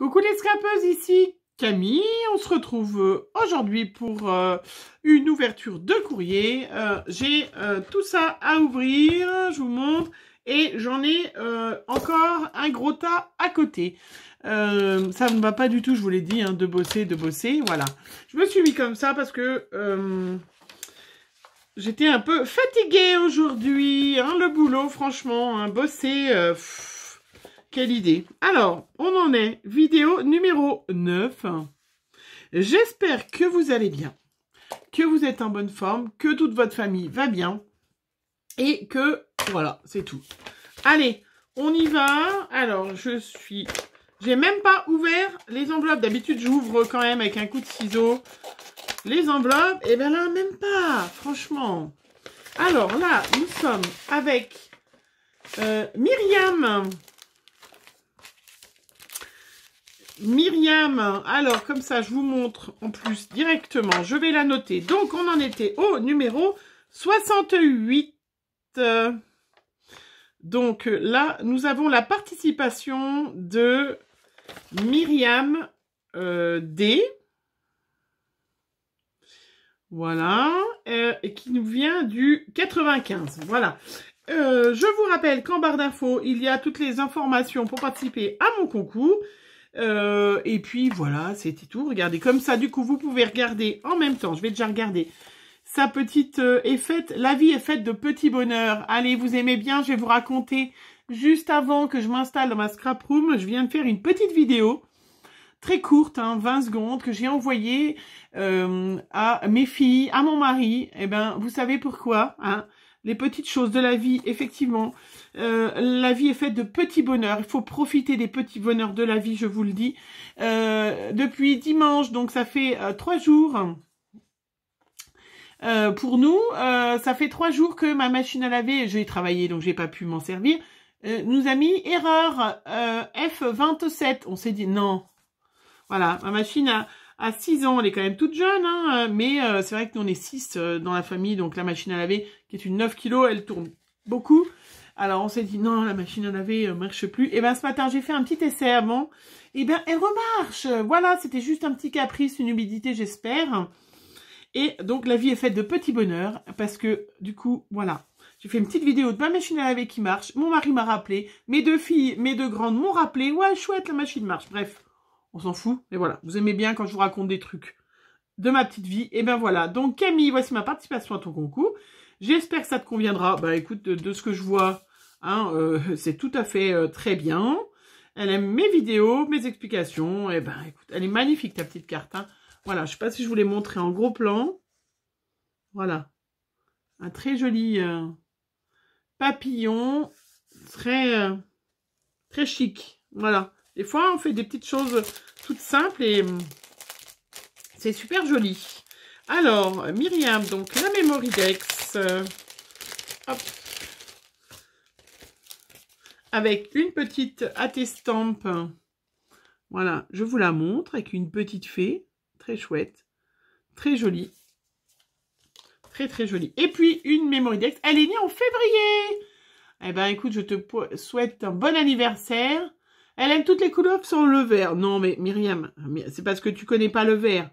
Coucou les scrapeuses, ici Camille. On se retrouve aujourd'hui pour une ouverture de courrier. J'ai tout ça à ouvrir, je vous montre. Et j'en ai encore un gros tas à côté. Ça ne va pas du tout, je vous l'ai dit, hein, de bosser, voilà. Je me suis mis comme ça parce que j'étais un peu fatiguée aujourd'hui, hein, le boulot, franchement, hein, bosser, quelle idée. Alors, on en est, vidéo numéro 9. J'espère que vous allez bien, que vous êtes en bonne forme, que toute votre famille va bien et que, voilà, c'est tout. Allez, on y va. Alors, j'ai même pas ouvert les enveloppes. D'habitude, j'ouvre quand même avec un coup de ciseau les enveloppes. Et bien là, même pas, franchement. Alors là, nous sommes avec Myriam. Alors comme ça, je vous montre en plus directement. Je vais la noter. Donc, on en était au numéro 68. Donc là, nous avons la participation de Myriam D. Voilà. Et qui nous vient du 95. Voilà. Je vous rappelle qu'en barre d'infos, il y a toutes les informations pour participer à mon concours. Et puis voilà, c'était tout. Regardez, comme ça, du coup, vous pouvez regarder en même temps. Je vais déjà regarder. Sa petite est faite, la vie est faite de petits bonheurs. Allez, vous aimez bien, je vais vous raconter juste avant que je m'installe dans ma scrap room. Je viens de faire une petite vidéo très courte, hein, 20 secondes, que j'ai envoyée à mes filles, à mon mari. Eh ben, vous savez pourquoi, hein, les petites choses de la vie, effectivement. La vie est faite de petits bonheurs. Il faut profiter des petits bonheurs de la vie, je vous le dis. Depuis dimanche, donc ça fait 3 jours. Pour nous, ça fait 3 jours que ma machine à laver, j'ai travaillé, donc j'ai pas pu m'en servir, nous a mis erreur F27. On s'est dit non. Voilà, ma machine a 6 ans, elle est quand même toute jeune, hein, mais c'est vrai que nous on est 6 dans la famille, donc la machine à laver, qui est une 9 kg, elle tourne beaucoup. Alors on s'est dit non, la machine à laver marche plus. Et ben ce matin, j'ai fait un petit essai avant. Et ben elle remarche. Voilà, c'était juste un petit caprice, une humidité, j'espère. Et donc, la vie est faite de petits bonheurs parce que, du coup, voilà. J'ai fait une petite vidéo de ma machine à laver qui marche. Mon mari m'a rappelé. Mes 2 filles, mes 2 grandes m'ont rappelé. Ouais, chouette, la machine marche. Bref, on s'en fout. Mais voilà, vous aimez bien quand je vous raconte des trucs de ma petite vie. Et ben voilà. Donc, Camille, voici ma participation à ton concours. J'espère que ça te conviendra. Bah, écoute, de ce que je vois, hein, c'est tout à fait très bien. Elle aime mes vidéos, mes explications. Et ben, écoute, elle est magnifique, ta petite carte, hein. Voilà, je ne sais pas si je vous l'ai montré en gros plan. Voilà. Un très joli papillon. Très, très chic. Voilà. Des fois, on fait des petites choses toutes simples et c'est super joli. Alors, Myriam, donc la Memorydex. Hop. Avec une petite attestampe. Voilà, je vous la montre avec une petite fée. Très chouette, très jolie, très très jolie. Et puis une Memorydex, elle est née en février. Eh ben écoute, je te souhaite un bon anniversaire. Elle aime toutes les couleurs sans le vert. Non mais Myriam, c'est parce que tu connais pas le vert.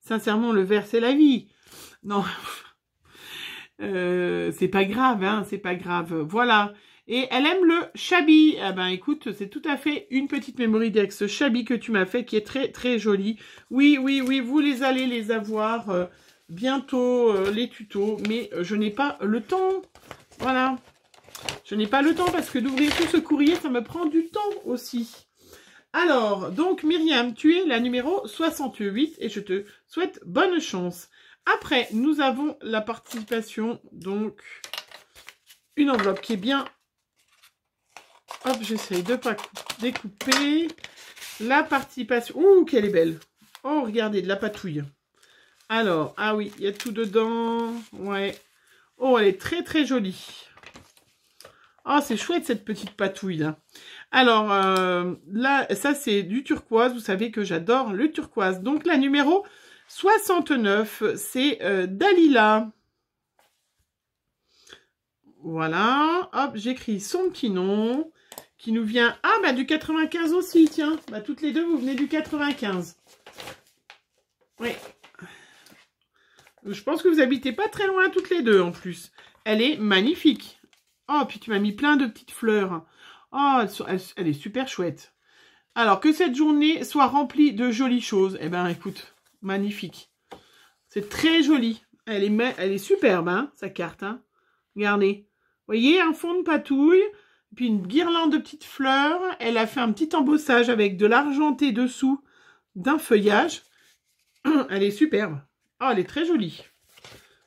Sincèrement, le vert c'est la vie. Non, c'est pas grave, hein, c'est pas grave. Voilà. Et elle aime le Shabby. Eh ben, écoute, c'est tout à fait une petite Memorydex Shabby que tu m'as fait, qui est très, très jolie. Oui, vous allez les avoir bientôt, les tutos. Mais je n'ai pas le temps. Voilà. Je n'ai pas le temps parce que d'ouvrir tout ce courrier, ça me prend du temps aussi. Alors, donc, Myriam, tu es la numéro 68 et je te souhaite bonne chance. Après, nous avons la participation, donc, une enveloppe qui est bien... Hop, j'essaye de pas découper. La participation. Ouh, qu'elle est belle. Oh, regardez, de la patouille. Alors, ah oui, il y a tout dedans. Ouais. Oh, elle est très, très jolie. Oh, c'est chouette, cette petite patouille, là. Alors, là, ça, c'est du turquoise. Vous savez que j'adore le turquoise. Donc, la numéro 69, c'est Dalila. Voilà. Hop, j'écris son petit nom. qui nous vient... Ah, bah du 95 aussi, tiens. Bah toutes les deux, vous venez du 95. Oui. Je pense que vous habitez pas très loin toutes les deux, en plus. Elle est magnifique. Oh, puis tu m'as mis plein de petites fleurs. Oh, elle est super chouette. Alors, que cette journée soit remplie de jolies choses. Eh ben, écoute, magnifique. C'est très joli. Elle est superbe, hein, sa carte. Hein. Regardez. Vous voyez, un fond de patouille, puis une guirlande de petites fleurs. Elle a fait un petit embossage avec de l'argenté dessous d'un feuillage. Elle est superbe. Oh, elle est très jolie.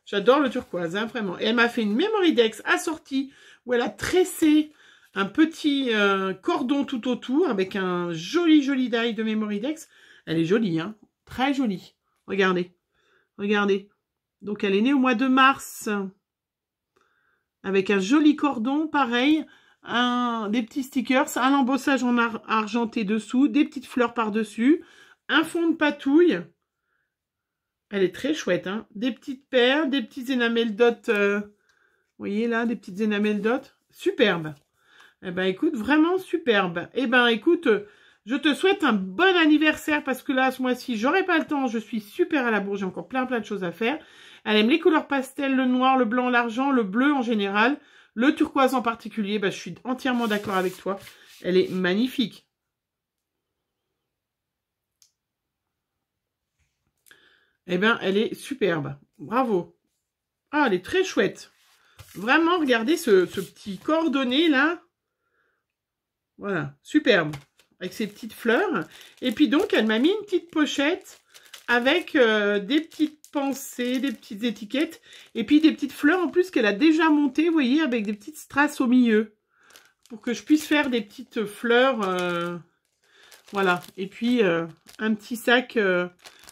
J'adore le turquoise, hein, vraiment. Et elle m'a fait une Memory Dex assortie où elle a tressé un petit cordon tout autour avec un joli die de Memory Dex. Elle est jolie, hein. Très jolie. Regardez. Regardez. Donc, elle est née au mois de mars. Avec un joli cordon, pareil. Des petits stickers. Un embossage en argenté dessous. Des petites fleurs par-dessus. Un fond de patouille. Elle est très chouette, hein. Des petites perles, des petits énamels dot. Vous voyez là, des petites énamels dot. Superbe. Eh ben, écoute, vraiment superbe. Eh ben, écoute, je te souhaite un bon anniversaire parce que là, ce mois-ci, j'aurai pas le temps. Je suis super à la bourre. J'ai encore plein de choses à faire. Elle aime les couleurs pastel, le noir, le blanc, l'argent, le bleu en général. Le turquoise en particulier. Ben, je suis entièrement d'accord avec toi. Elle est magnifique. Eh bien, elle est superbe. Bravo. Ah, elle est très chouette. Vraiment, regardez ce petit cordonnet là. Voilà, superbe. Avec ses petites fleurs. Et puis donc, elle m'a mis une petite pochette avec des petites pensées, des petites étiquettes. Et puis des petites fleurs en plus qu'elle a déjà montées, vous voyez, avec des petites strass au milieu. Pour que je puisse faire des petites fleurs. Voilà. Et puis, un petit sac...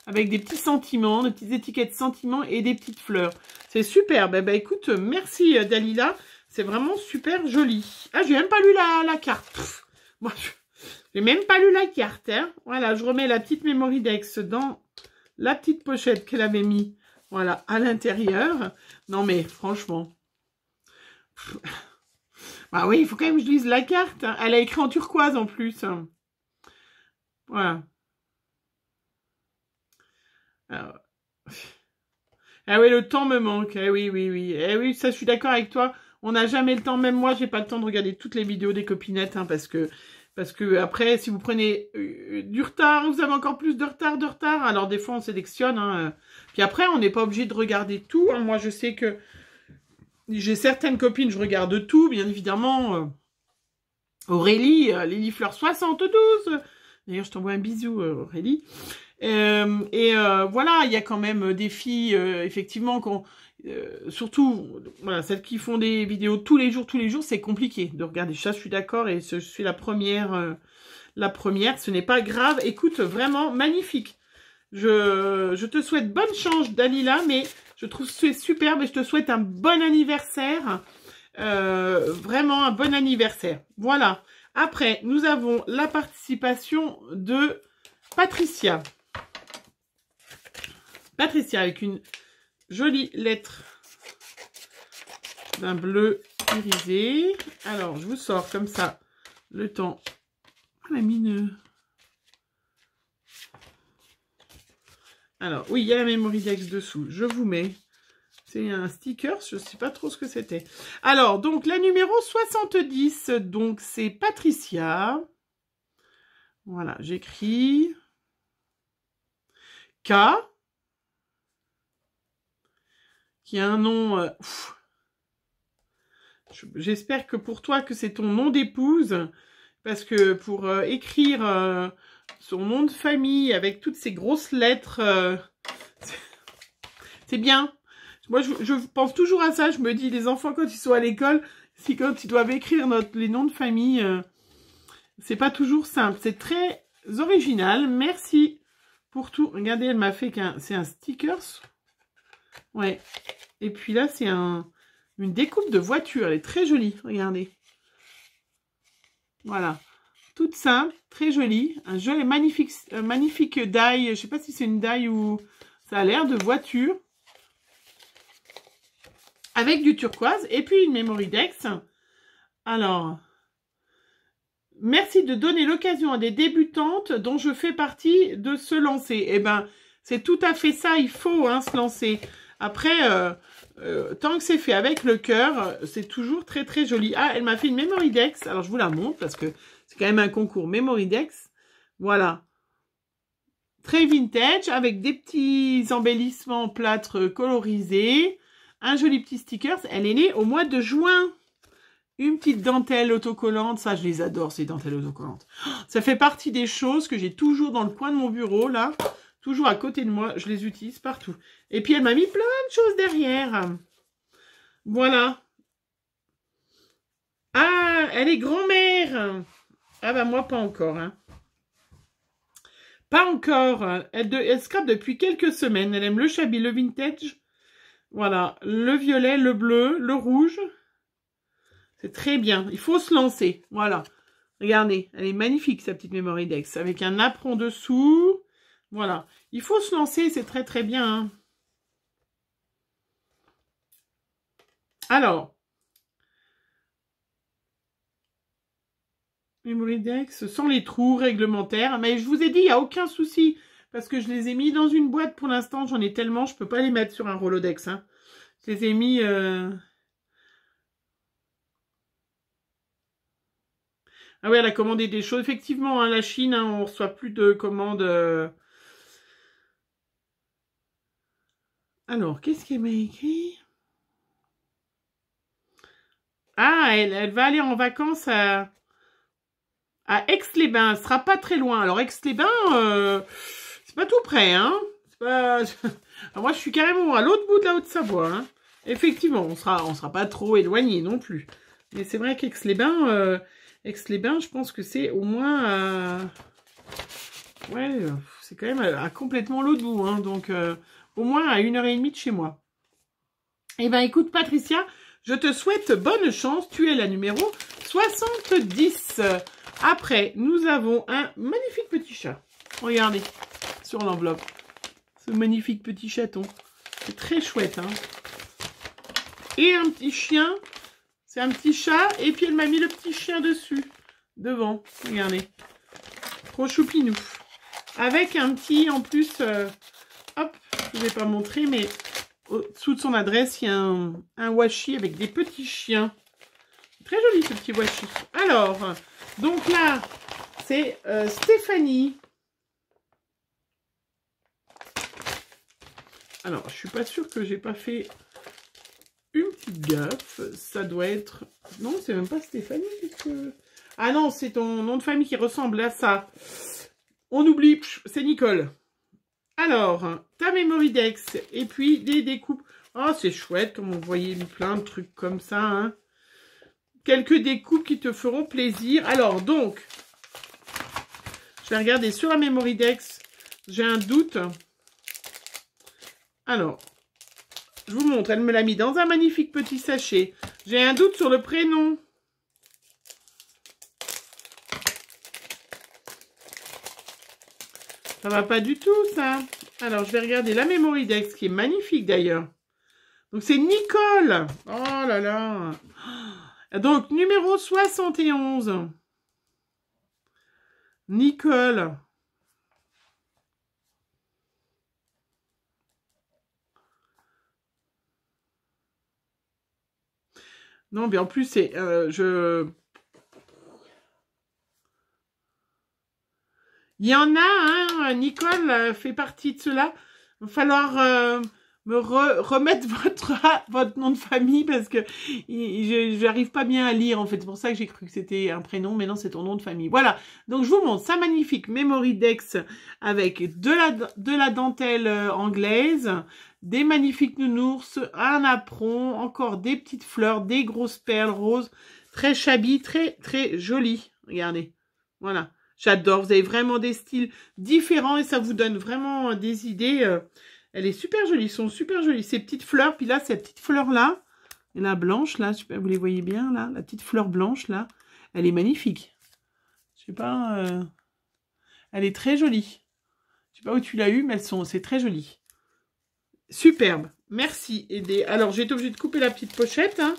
avec des petits sentiments, des petites étiquettes sentiments et des petites fleurs. C'est superbe. Eh ben, écoute, merci Dalila. C'est vraiment super joli. Ah, j'ai même pas lu la carte. Moi, j'ai même pas lu la carte. Hein. Voilà, je remets la petite Memory Dex dans la petite pochette qu'elle avait mis. Voilà, à l'intérieur. Non, mais franchement. Bah oui, il faut quand même que je lise la carte. Hein. Elle a écrit en turquoise en plus. Voilà. Alors... Ah oui, le temps me manque. Eh oui, oui, oui. Eh oui, ça, je suis d'accord avec toi. On n'a jamais le temps. Même moi, j'ai pas le temps de regarder toutes les vidéos des copinettes, hein, parce que après, si vous prenez du retard, vous avez encore plus de retard. Alors, des fois, on sélectionne. Hein. Puis après, on n'est pas obligé de regarder tout. Hein. Moi, je sais que j'ai certaines copines, je regarde tout, bien évidemment. Aurélie, Lily-Fleur 72. D'ailleurs, je t'envoie un bisou, Aurélie. Voilà, il y a quand même des filles, effectivement, surtout, voilà, celles qui font des vidéos tous les jours, c'est compliqué de regarder. Ça, je suis d'accord, et je suis la première, ce n'est pas grave. Écoute, vraiment magnifique. Je te souhaite bonne chance, Dalila, mais je trouve que c'est superbe et je te souhaite un bon anniversaire. Vraiment un bon anniversaire. Voilà. Après, nous avons la participation de Patricia. Patricia avec une jolie lettre d'un bleu irisé. Alors, je vous sors comme ça le temps. Ah, la mine. Alors, oui, il y a la Memory Dex dessous. Je vous mets. C'est un sticker, je ne sais pas trop ce que c'était. Alors, donc, la numéro 70, donc, c'est Patricia. Voilà, j'écris K, qui a un nom... J'espère que pour toi, que c'est ton nom d'épouse, parce que pour écrire son nom de famille avec toutes ces grosses lettres, c'est bien. Moi, je pense toujours à ça. Je me dis, les enfants, quand ils sont à l'école, si quand ils doivent écrire les noms de famille, c'est pas toujours simple. C'est très original. Merci pour tout. Regardez, elle m'a fait c'est un stickers. Ouais. Et puis là, c'est une découpe de voiture. Elle est très jolie. Regardez. Voilà. Toute simple, très jolie. Un joli, magnifique die. Je sais pas si c'est une die ou ça a l'air de voiture. Avec du turquoise. Et puis une Memory Dex. Alors, merci de donner l'occasion à des débutantes dont je fais partie de se lancer. Eh ben, c'est tout à fait ça, il faut hein, se lancer. Après, tant que c'est fait avec le cœur, c'est toujours très très joli. Ah, elle m'a fait une Memory Dex. Alors, je vous la montre parce que c'est quand même un concours Memory Dex. Voilà. Très vintage avec des petits embellissements en plâtre colorisés. Un joli petit sticker. Elle est née au mois de juin. Une petite dentelle autocollante. Ça, je les adore, ces dentelles autocollantes. Ça fait partie des choses que j'ai toujours dans le coin de mon bureau, là. Toujours à côté de moi. Je les utilise partout. Et puis, elle m'a mis plein de choses derrière. Voilà. Ah, elle est grand-mère. Ah bah, moi, pas encore, hein. Pas encore. Elle scrape depuis quelques semaines. Elle aime le shabby, le vintage. Voilà. Le violet, le bleu, le rouge. C'est très bien. Il faut se lancer. Voilà. Regardez. Elle est magnifique, sa petite Memory Dex. Avec un apron dessous. Voilà. Il faut se lancer. C'est très très bien. Hein. Alors. Memory Dex sans les trous réglementaires. Mais je vous ai dit, il n'y a aucun souci. Parce que je les ai mis dans une boîte pour l'instant. J'en ai tellement, je ne peux pas les mettre sur un Rolodex. Hein. Je les ai mis... Ah oui, elle a commandé des choses. Effectivement, hein, la Chine, hein, on ne reçoit plus de commandes. Alors, qu'est-ce qu'elle m'a écrit? Ah, elle va aller en vacances à Aix-les-Bains. Ce sera pas très loin. Alors, Aix-les-Bains, c'est pas tout près, hein. Pas... Alors, moi, je suis carrément à l'autre bout de la Haute-Savoie. Hein. Effectivement, on sera pas trop éloigné non plus. Mais c'est vrai qu'Aix-les-Bains, je pense que c'est au moins ouais, c'est quand même à complètement l'autre bout. Hein. Donc, au moins à 1h30 de chez moi. Eh ben, écoute, Patricia, je te souhaite bonne chance. Tu es la numéro 70. Après, nous avons un magnifique petit chat. Regardez, sur l'enveloppe. Ce magnifique petit chaton. C'est très chouette. Hein. Et un petit chien. C'est un petit chat. Et puis, elle m'a mis le petit chien dessus. Devant. Regardez. Trop choupinou. Avec un petit, en plus... hop, je ne vais pas montrer, mais... Au-dessous de son adresse, il y a un washi avec des petits chiens. Très joli ce petit washi. Alors, donc là, c'est Stéphanie. Alors, je suis pas sûre que j'ai pas fait une petite gaffe. Ça doit être... Non, c'est même pas Stéphanie. Que... Ah non, c'est ton nom de famille qui ressemble à ça. On oublie, c'est Nicole. Alors, ta Memory Dex et puis des découpes. Oh, c'est chouette, comme vous voyez, plein de trucs comme ça. Hein. Quelques découpes qui te feront plaisir. Alors, donc, je vais regarder sur la Memory Dex. J'ai un doute. Alors, je vous montre. Elle me l'a mis dans un magnifique petit sachet. J'ai un doute sur le prénom. Ça va pas du tout, ça. Alors, je vais regarder la Memory Dex, qui est magnifique, d'ailleurs. Donc, c'est Nicole. Oh là là. Donc, numéro 71. Nicole. Non, mais en plus, c'est... Il y en a, hein, Nicole fait partie de cela. Il va falloir me remettre votre nom de famille parce que je n'arrive pas bien à lire, en fait. C'est pour ça que j'ai cru que c'était un prénom, mais non, c'est ton nom de famille. Voilà, donc je vous montre sa magnifique Memory Dex avec de la dentelle anglaise, des magnifiques nounours, un apron, encore des petites fleurs, des grosses perles roses, très shabby, très, très joli. Regardez, voilà. J'adore, vous avez vraiment des styles différents et ça vous donne vraiment des idées. Elle est super jolie, ils sont super jolis. Ces petites fleurs, puis là, cette petite fleur-là, et la blanche, là, je sais pas, vous les voyez bien, là, la petite fleur blanche, là, elle est magnifique. Je sais pas, elle est très jolie. Je sais pas où tu l'as eu, mais c'est très joli. Superbe, merci. Alors, j'ai été obligée de couper la petite pochette. Hein.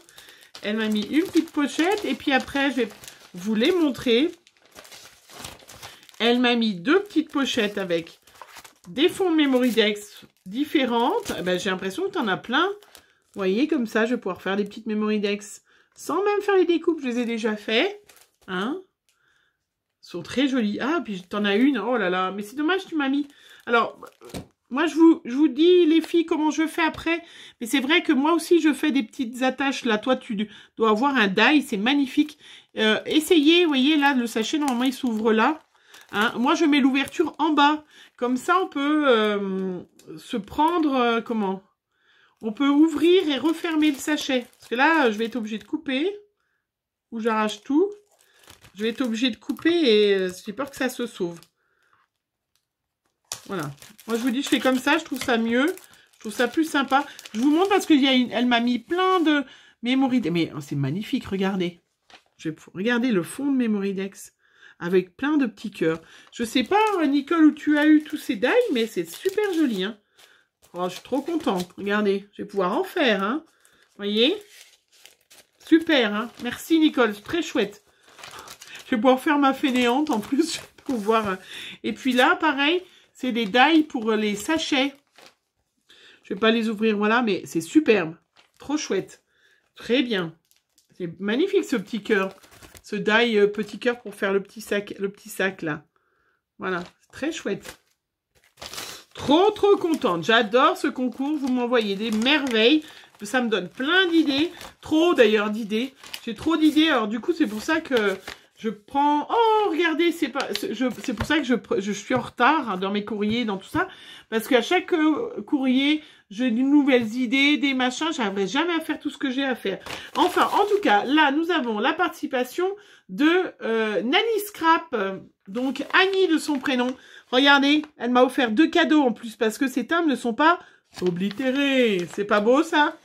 Elle m'a mis une petite pochette et puis après, je vais vous les montrer. Elle m'a mis 2 petites pochettes avec des fonds de Memoridex différentes. Eh ben, j'ai l'impression que tu en as plein. Vous voyez, comme ça, je vais pouvoir faire des petites Memoridex sans même faire les découpes. Je les ai déjà fait. Hein? Ils sont très jolis. Ah, puis t'en as une. Oh là là. Mais c'est dommage, tu m'as mis. Alors, moi, je vous dis, les filles, comment je fais après. Mais c'est vrai que moi aussi, je fais des petites attaches. Là, toi, tu dois avoir un die. C'est magnifique. Essayez, vous voyez, là, le sachet, normalement, il s'ouvre là. Hein? Moi, je mets l'ouverture en bas. Comme ça, on peut se prendre... comment? On peut ouvrir et refermer le sachet. Parce que là, je vais être obligée de couper. Ou j'arrache tout. Je vais être obligée de couper et j'ai peur que ça se sauve. Voilà. Moi, je vous dis, je fais comme ça. Je trouve ça mieux. Je trouve ça plus sympa. Je vous montre parce qu'elle m'a mis plein de Memoridex. Mais oh, c'est magnifique, regardez. Regardez le fond de Memoridex. Avec plein de petits cœurs. Je sais pas, Nicole, où tu as eu tous ces die, mais c'est super joli. Hein. Oh, je suis trop contente. Regardez, je vais pouvoir en faire. Hein. Voyez? Super. Hein. Merci, Nicole. C'est très chouette. Je vais pouvoir faire ma fainéante. En plus, je vais pouvoir... Et puis là, pareil, c'est des die pour les sachets. Je vais pas les ouvrir, voilà, mais c'est superbe. Trop chouette. Très bien. C'est magnifique, ce petit cœur. Ce die petit cœur pour faire le petit sac là. Voilà, c'est très chouette. Trop contente. J'adore ce concours. Vous m'envoyez des merveilles. Ça me donne plein d'idées. Trop d'ailleurs d'idées. J'ai trop d'idées. Alors du coup, c'est pour ça que je prends... Oh, regardez, c'est pour ça que je suis en retard hein, dans mes courriers, dans tout ça. Parce qu'à chaque courrier, j'ai de nouvelles idées, des machins. J'arriverai jamais à faire tout ce que j'ai à faire. Enfin, en tout cas, là, nous avons la participation de Nanny Scrap. Donc, Annie de son prénom. Regardez, elle m'a offert 2 cadeaux en plus. Parce que ces timbres ne sont pas oblitérés. C'est pas beau, ça?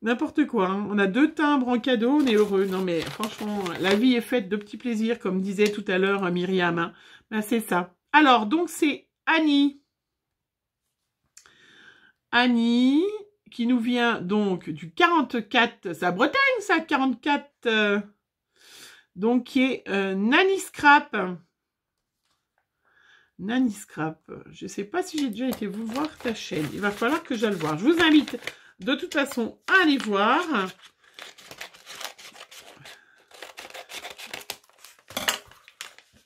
N'importe quoi. Hein. On a 2 timbres en cadeau. On est heureux. Non, mais franchement, la vie est faite de petits plaisirs. Comme disait tout à l'heure Myriam. Hein. Ben, c'est ça. Alors, donc, c'est Annie. Annie, qui nous vient donc du 44, c'est à Bretagne ça, 44, donc qui est Nanny Scrap. Nanny Scrap, je ne sais pas si j'ai déjà été vous voir ta chaîne, il va falloir que j'aille voir. Je vous invite de toute façon à aller voir.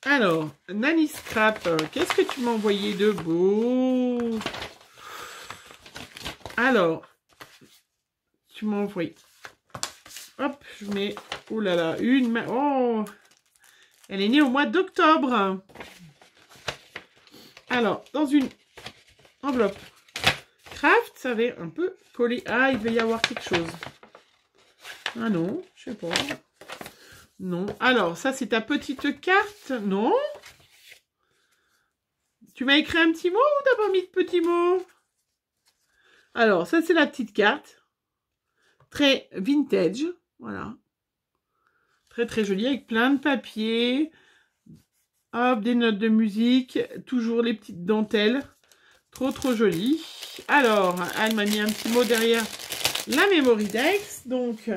Alors, Nanny Scrap, qu'est-ce que tu m'as envoyé de beau? Alors, tu m'as envoyé. Hop, je mets. Oh là là, une. Oh, elle est née au mois d'octobre. Alors, dans une enveloppe craft, ça va un peu coller. Ah, il va y avoir quelque chose. Ah non, je sais pas. Non. Alors, ça, c'est ta petite carte. Non. Tu m'as écrit un petit mot ou t'as pas mis de petit mot? Alors, ça, c'est la petite carte. Très vintage. Voilà. Très jolie avec plein de papier. Hop, des notes de musique. Toujours les petites dentelles. Trop joli. Alors, elle m'a mis un petit mot derrière la Memoridex. Donc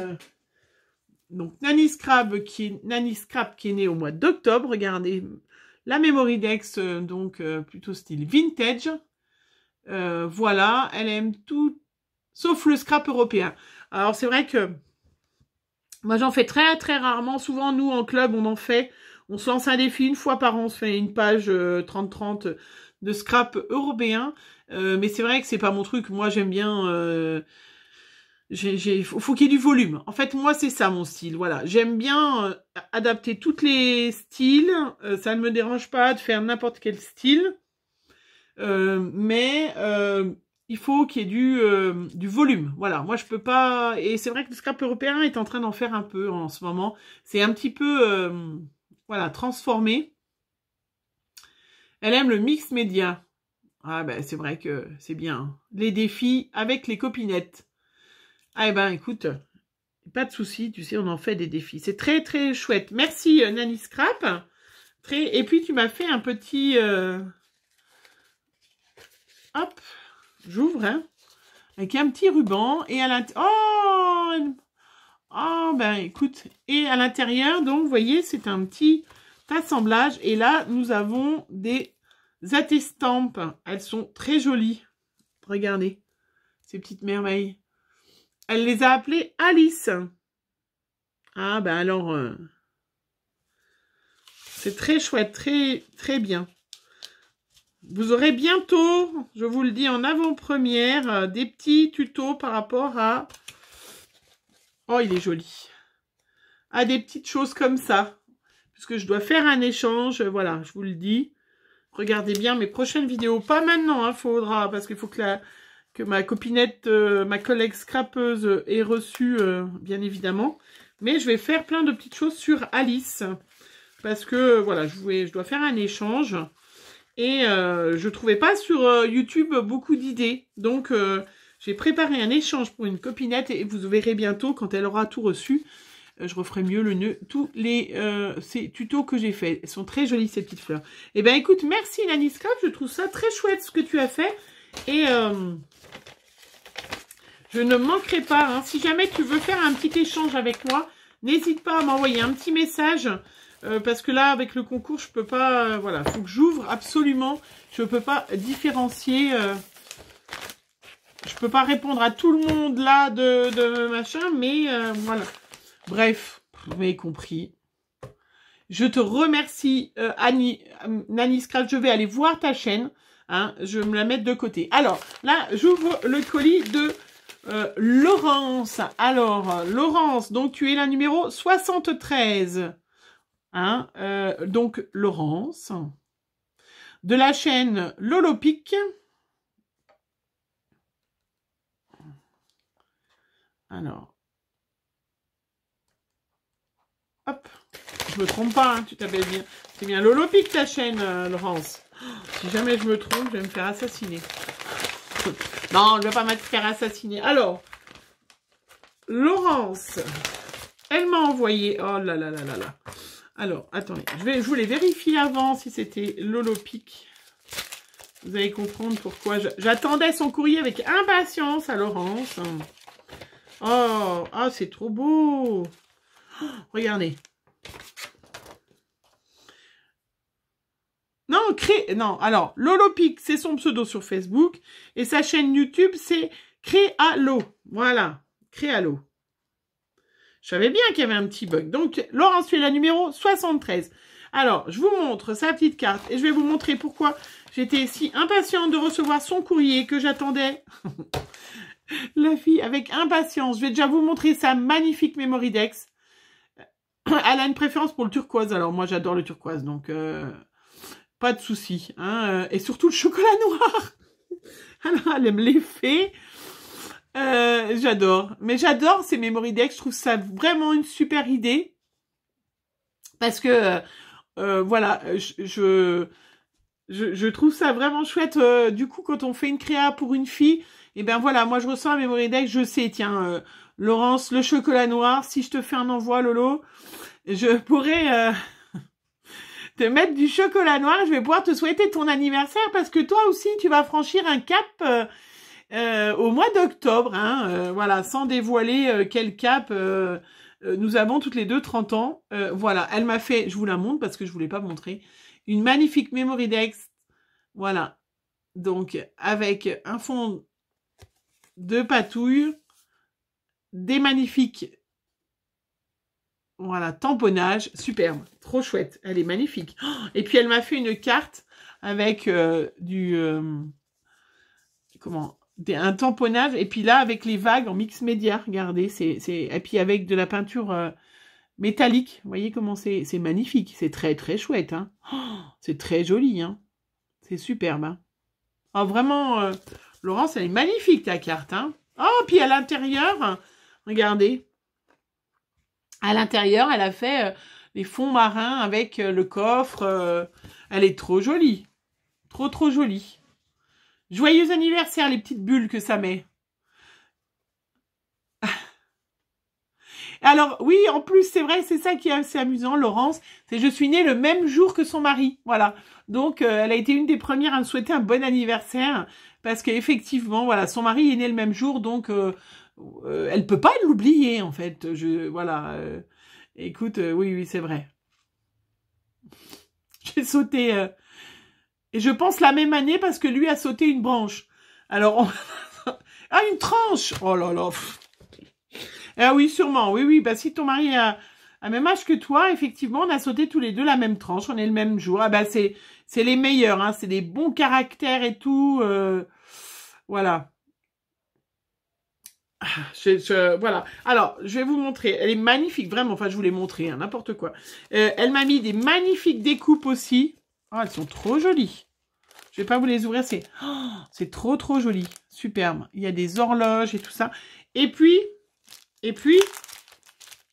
Nanny Scrap qui est née au mois d'octobre. Regardez. La Memoridex, plutôt style vintage. Voilà, elle aime tout, sauf le scrap européen. Alors, c'est vrai que moi, j'en fais très rarement. Souvent, nous, en club, on en fait. On se lance un défi une fois par an. On se fait une page 30-30 de scrap européen. Mais c'est vrai que c'est pas mon truc. Moi, j'aime bien... faut qu'il y ait du volume. En fait, moi, c'est ça, mon style. Voilà. J'aime bien adapter tous les styles. Ça ne me dérange pas de faire n'importe quel style. Mais il faut qu'il y ait du volume. Voilà, moi je peux pas... Et c'est vrai que le scrap européen est en train d'en faire un peu en ce moment. C'est un petit peu, voilà, transformé. Elle aime le mix média. Ah ben c'est vrai que c'est bien. Les défis avec les copinettes. Ah ben écoute, pas de souci, tu sais, on en fait des défis. C'est très chouette. Merci Nanny Scrap. Et puis tu m'as fait un petit... Hop, j'ouvre, hein, avec un petit ruban et à l'intérieur... Oh, ben écoute, et à l'intérieur, donc, vous voyez, c'est un petit assemblage. Et là, nous avons des attestampes. Elles sont très jolies. Regardez, ces petites merveilles. Elle les a appelées Alice. Ah, ben alors, c'est très chouette, très, très bien. Vous aurez bientôt, je vous le dis en avant-première, des petits tutos par rapport à... Oh, il est joli. À des petites choses comme ça. Puisque je dois faire un échange, voilà, je vous le dis. Regardez bien mes prochaines vidéos. Pas maintenant, hein, faudra, parce qu'il faut que ma copinette, ma collègue scrapeuse ait reçu, bien évidemment. Mais je vais faire plein de petites choses sur Alice. Parce que, voilà, je dois faire un échange. Et je ne trouvais pas sur YouTube beaucoup d'idées. Donc, j'ai préparé un échange pour une copinette. Et vous verrez bientôt, quand elle aura tout reçu, je referai mieux le nœud. Tous ces tutos que j'ai faits. Elles sont très jolies, ces petites fleurs. Eh bien, écoute, merci Nani Scrap. Je trouve ça très chouette ce que tu as fait. Et je ne manquerai pas. Hein. Si jamais tu veux faire un petit échange avec moi, n'hésite pas à m'envoyer un petit message. Parce que là, avec le concours, je peux pas... voilà, faut que j'ouvre absolument. Je peux pas différencier... je peux pas répondre à tout le monde là de machin, mais voilà. Bref, vous m'avez compris. Je te remercie, Nani Scrap. Je vais aller voir ta chaîne. Hein, je vais me la mettre de côté. Alors, là, j'ouvre le colis de Laurence. Alors, Laurence, donc tu es la numéro 73. Hein, donc Laurence de la chaîne Lolopic. Alors, hop, je me trompe pas, hein, tu t'appelles bien. C'est bien Lolopic ta chaîne, Laurence. Si jamais je me trompe, je vais me faire assassiner. Non, je ne vais pas me faire assassiner. Alors, Laurence, elle m'a envoyé. Oh là là là là là. Alors, attendez, je voulais vérifier avant si c'était Lolopic. Vous allez comprendre pourquoi. J'attendais son courrier avec impatience à Laurence. Oh, ah, c'est trop beau. Oh, regardez. Non, non, alors, Lolopic, c'est son pseudo sur Facebook. Et sa chaîne YouTube, c'est Créalo. Voilà, Créalo. Je savais bien qu'il y avait un petit bug. Donc, Laurence, tu es la numéro 73. Alors, je vous montre sa petite carte. Et je vais vous montrer pourquoi j'étais si impatiente de recevoir son courrier que j'attendais. La fille, avec impatience. Je vais déjà vous montrer sa magnifique Memorydex. Elle a une préférence pour le turquoise. Alors, moi, j'adore le turquoise. Donc, pas de souci. Hein. Et surtout le chocolat noir. Alors, elle aime l'effet. J'adore. Mais j'adore ces Memorydex. Je trouve ça vraiment une super idée. Parce que, voilà, je trouve ça vraiment chouette. Du coup, quand on fait une créa pour une fille, et ben voilà, moi je ressens un Memorydex, je sais, tiens, Laurence, le chocolat noir, si je te fais un envoi, Lolo, je pourrais te mettre du chocolat noir. Je vais pouvoir te souhaiter ton anniversaire parce que toi aussi, tu vas franchir un cap au mois d'octobre, hein, voilà, sans dévoiler quel cap nous avons toutes les deux 30 ans. Voilà, elle m'a fait, je vous la montre parce que je voulais pas montrer, une magnifique Memorydex. Voilà, donc avec un fond de patouille, des magnifiques, voilà, tamponnages, superbe, trop chouette, elle est magnifique. Oh, et puis elle m'a fait une carte avec un tamponnage, et puis là, avec les vagues en mix média, regardez, et puis avec de la peinture métallique, vous voyez comment c'est magnifique, c'est très très chouette, hein. Oh, c'est très joli, hein. C'est superbe, hein. Oh, vraiment, Laurence, elle est magnifique ta carte, hein. Oh, puis à l'intérieur, regardez, à l'intérieur, elle a fait les fonds marins avec le coffre, elle est trop jolie, trop jolie. Joyeux anniversaire, les petites bulles que ça met. Alors, oui, en plus, c'est vrai, c'est ça qui est assez amusant, Laurence, c'est je suis née le même jour que son mari, voilà. Donc, elle a été une des premières à me souhaiter un bon anniversaire, parce qu'effectivement, voilà, son mari est né le même jour, donc elle peut pas l'oublier, en fait. Voilà. Écoute, oui, c'est vrai. J'ai sauté... et je pense la même année parce que lui a sauté une branche. Alors, ah, une tranche! Oh là là! Ah oui, sûrement. Oui, oui. Bah, si ton mari a même âge que toi, effectivement, on a sauté tous les deux la même tranche. On est le même jour. Ah bah, c'est les meilleurs, hein. C'est des bons caractères et tout. Voilà. Voilà. Alors, je vais vous montrer. Elle est magnifique, vraiment. Enfin, je vous l'ai montré, hein, n'importe quoi. Elle m'a mis des magnifiques découpes aussi. Oh, elles sont trop jolies. Je vais pas vous les ouvrir. C'est trop, trop joli. Superbe. Il y a des horloges et tout ça. Et puis,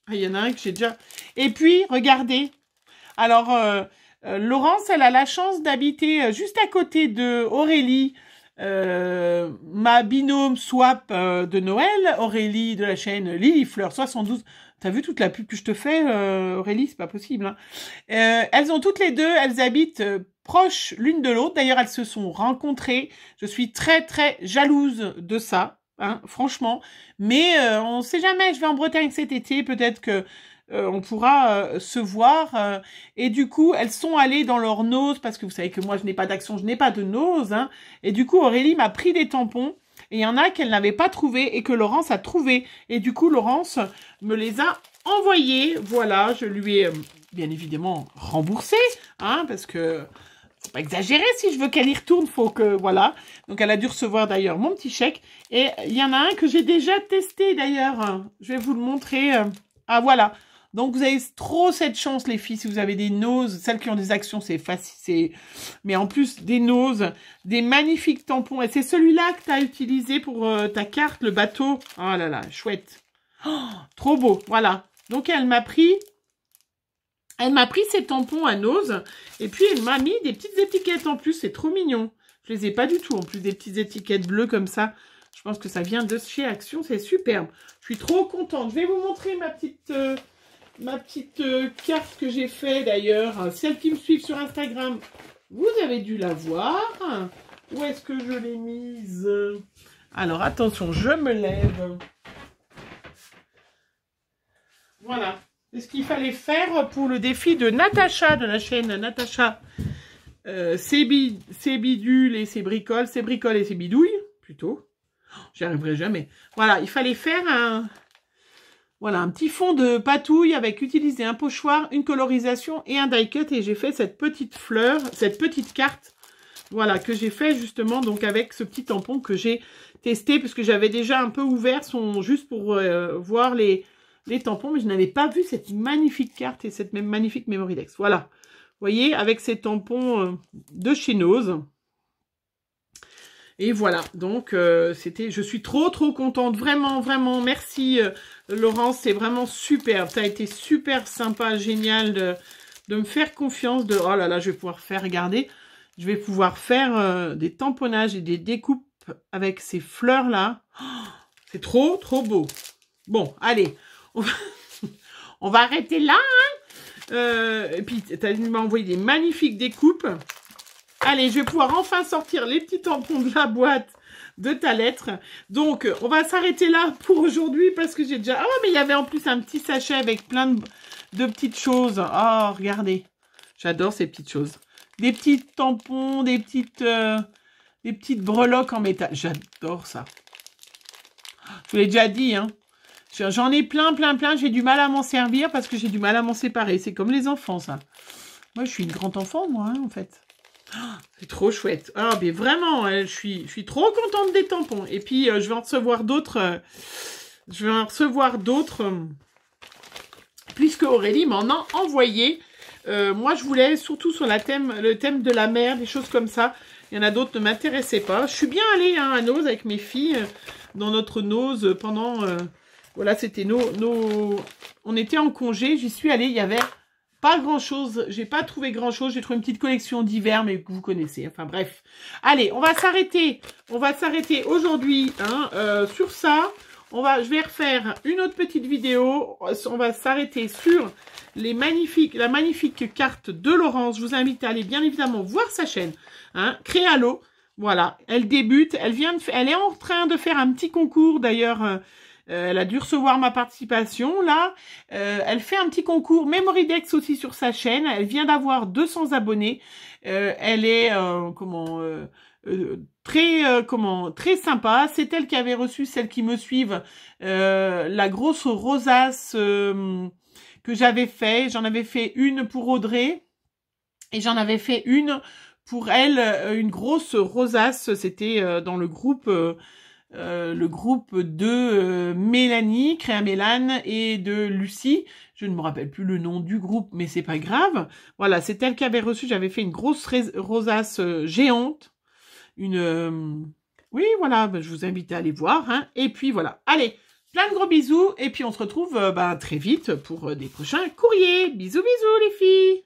ah, il y en a un que j'ai déjà... Et puis, regardez. Alors, Laurence, elle a la chance d'habiter juste à côté de Aurélie, ma binôme swap de Noël, Aurélie de la chaîne Lily Fleur 72. T'as vu toute la pub que je te fais, Aurélie? C'est pas possible. Hein. Elles ont toutes les deux, elles habitent proches l'une de l'autre. D'ailleurs, elles se sont rencontrées. Je suis très, très jalouse de ça. Hein, franchement, mais on sait jamais, je vais en Bretagne cet été, peut-être que on pourra se voir, et du coup, elles sont allées dans leur nose, parce que vous savez que moi, je n'ai pas d'action, je n'ai pas de nose, hein, et du coup, Aurélie m'a pris des tampons, et il y en a qu'elle n'avait pas trouvé, et que Laurence a trouvé, et du coup, Laurence me les a envoyés, voilà, je lui ai bien évidemment remboursé, hein, parce que... Faut pas exagérer, si je veux qu'elle y retourne, faut que, voilà. Donc, elle a dû recevoir d'ailleurs mon petit chèque. Et il y en a un que j'ai déjà testé d'ailleurs. Je vais vous le montrer. Ah, voilà. Donc, vous avez trop cette chance, les filles, si vous avez des noses. Celles qui ont des actions, c'est facile. Mais en plus, des noses, des magnifiques tampons. Et c'est celui-là que tu as utilisé pour ta carte, le bateau. Oh là là, chouette. Oh, trop beau, voilà. Donc, elle m'a pris ces tampons à nose et puis elle m'a mis des petites étiquettes en plus. C'est trop mignon. Je les ai pas du tout. En plus des petites étiquettes bleues comme ça. Je pense que ça vient de chez Action. C'est superbe. Je suis trop contente. Je vais vous montrer ma petite carte que j'ai fait d'ailleurs. Celles qui me suivent sur Instagram, vous avez dû la voir. Où est-ce que je l'ai mise? Alors attention, je me lève. Voilà. C'est ce qu'il fallait faire pour le défi de Natacha, de la chaîne Natacha. C'est bidule et c'est bricole. C'est bricole et c'est bidouille, plutôt. J'y arriverai jamais. Voilà, il fallait faire un petit fond de patouille avec utiliser un pochoir, une colorisation et un die cut. Et j'ai fait cette petite fleur, cette petite carte, voilà, que j'ai fait justement donc avec ce petit tampon que j'ai testé, parce que j'avais déjà un peu ouvert juste pour voir les tampons, mais je n'avais pas vu cette magnifique carte et cette même magnifique Memorydex. Voilà, vous voyez, avec ces tampons de chez Nose. Et voilà, donc je suis trop contente, vraiment, vraiment, merci Laurence, c'est vraiment super, ça a été super sympa, génial de me faire confiance, oh là là, je vais pouvoir faire, regardez, je vais pouvoir faire des tamponnages et des découpes avec ces fleurs-là, oh, c'est trop beau. Bon, allez, on va arrêter là, hein. Et puis, tu m'as envoyé des magnifiques découpes. Allez, je vais pouvoir enfin sortir les petits tampons de la boîte de ta lettre. Donc, on va s'arrêter là pour aujourd'hui parce que j'ai déjà... Ah, mais il y avait en plus un petit sachet avec plein de petites choses. Oh, regardez. J'adore ces petites choses. Des petits tampons, des petites breloques en métal. J'adore ça. Je vous l'ai déjà dit, hein. J'en ai plein. J'ai du mal à m'en servir parce que j'ai du mal à m'en séparer. C'est comme les enfants, ça. Moi, je suis une grande enfant, moi, hein, en fait. Oh, c'est trop chouette. Ah, mais vraiment, je suis trop contente des tampons. Et puis, je vais en recevoir d'autres. Puisque Aurélie m'en a envoyé. Moi, je voulais surtout sur le thème de la mer, des choses comme ça. Il y en a d'autres qui ne m'intéressaient pas. Je suis bien allée hein, à Nose avec mes filles dans notre Nose pendant... voilà, c'était on était en congé, j'y suis allée, il y avait pas grand-chose, j'ai pas trouvé grand-chose, j'ai trouvé une petite collection d'hiver, mais que vous connaissez, enfin bref. Allez, on va s'arrêter aujourd'hui hein, sur ça. Je vais refaire une autre petite vidéo, on va s'arrêter sur la magnifique carte de Laurence. Je vous invite à aller bien évidemment voir sa chaîne, hein, Créalo. Voilà, elle débute, elle est en train de faire un petit concours d'ailleurs. Elle a dû recevoir ma participation, là. Elle fait un petit concours Memorydex aussi sur sa chaîne. Elle vient d'avoir 200 abonnés. Elle est, très sympa. C'est elle qui avait reçu, celles qui me suivent, la grosse rosace que j'avais fait. J'en avais fait une pour Audrey. Et j'en avais fait une pour elle, une grosse rosace. C'était dans le groupe de Mélanie, Créa Mélane, et de Lucie. Je ne me rappelle plus le nom du groupe, mais c'est pas grave. Voilà, c'est elle qui avait reçu. J'avais fait une grosse rosace géante. Oui, voilà, je vous invite à aller voir. Hein. Et puis voilà. Allez, plein de gros bisous. Et puis on se retrouve très vite pour des prochains courriers. Bisous, bisous les filles.